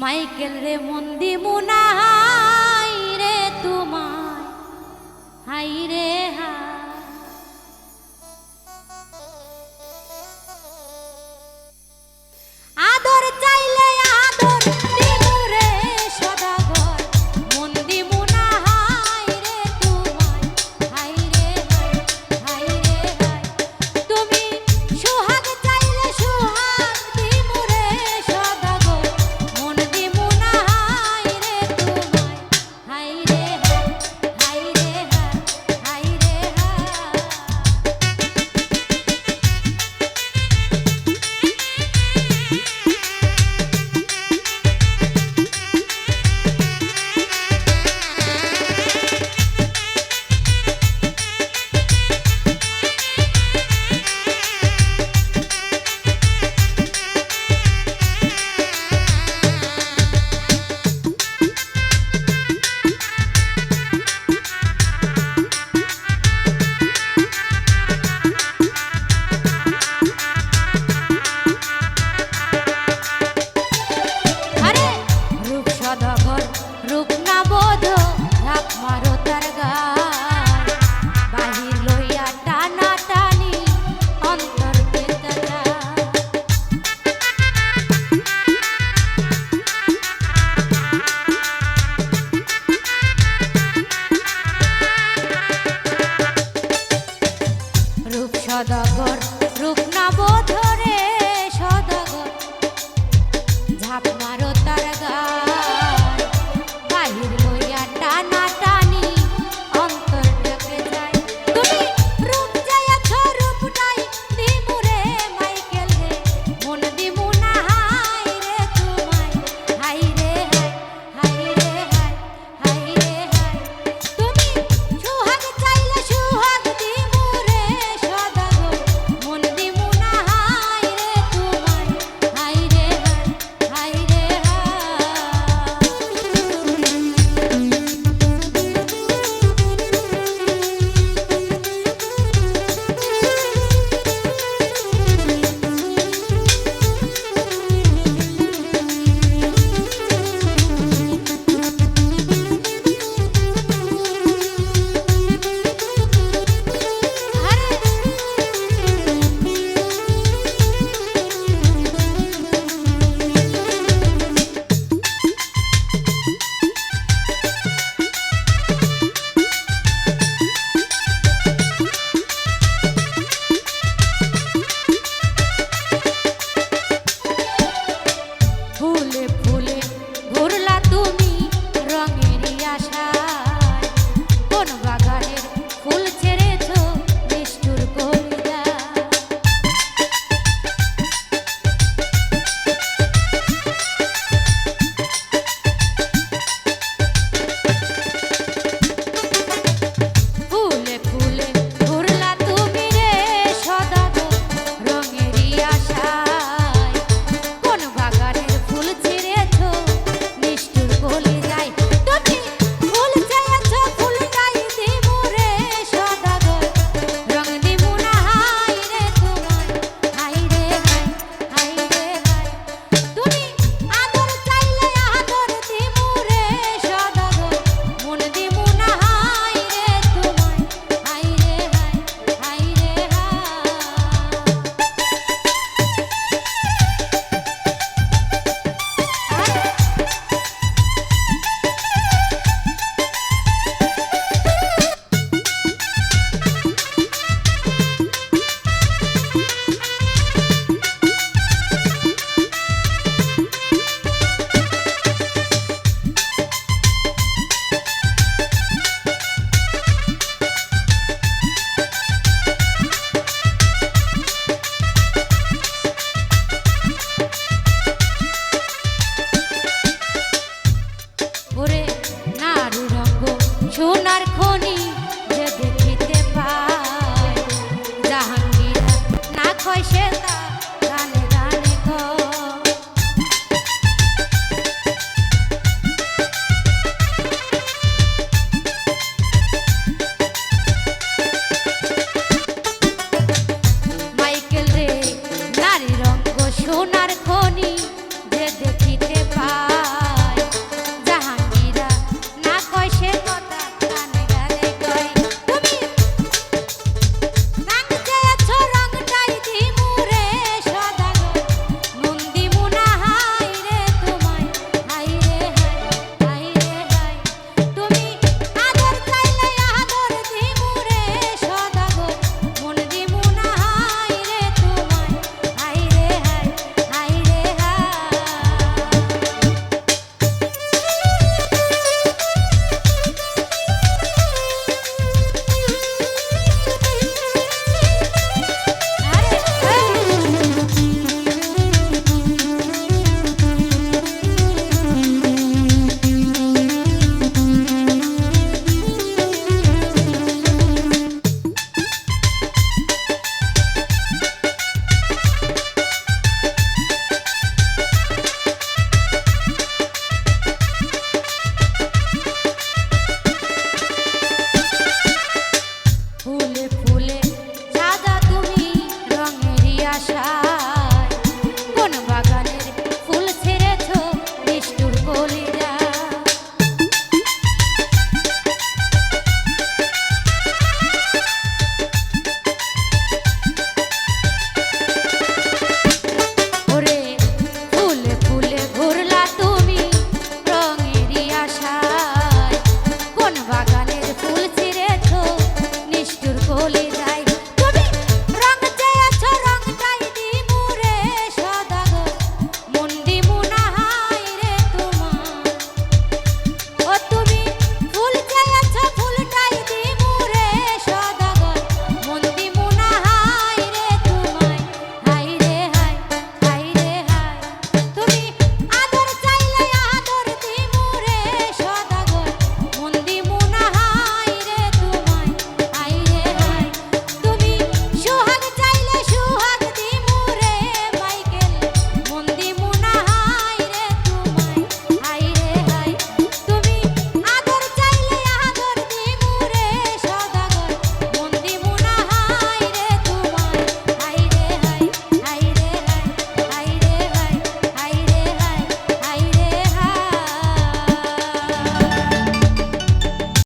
Michael রে মন্দি মুনাই রে তোমায় হাই রে আদর চাইলে আদর দিমু রে সদাগর মন্দি মুনাই রে তোমায় হাই রে হাই রে তুমি সুহাগ চাইলে সুহাগ দিমু রে সদাগর মন্দি মুনাই রে তোমায় হাই রে হাই রে হাই রে সদাগর রূপ না বোধরে সদাগর ঝাঁপ মারো তার গায় বাহির লইয়া টানা টানি অন্তর ডেকে যায় তুমি রূপ যাইয়াছ রূপ নাই দিমু রে মাইকেল রে মন দিমু না হাই রে তোমায় হাই রে হাই রে হাই রে হাই তুমি সুহাগ চাইলে সুহাগ দিমু রে সদাগর মন দিমু না হাই রে তোমায় হাই রে হাই রে ফুলে ফুলে ঘুরলা তুমি রঙেরই আশায় কোন বাগানের ফুল ছেড়েছ নিষ্ঠুর কলিজা ফুলে ফুলে ঘুরলা তুমি রে সদাগর রঙেরই আশায় কোন বাগানের ফুল ছিঁড়েছ নিষ্ঠুর কলিজায় তুমি ফুল চাইয়াছ ফুল নাই দিমু রে সদাগর রং দিমু না হাই রে তোমায় হাই রে হাই রে হাই তুমি আদর চাইলে আদর দিমু রে সদাগর মন দিমু না হাই রে তোমায় হাই রে হাই রে ওরে নারু রঙ্গ সোনার খনি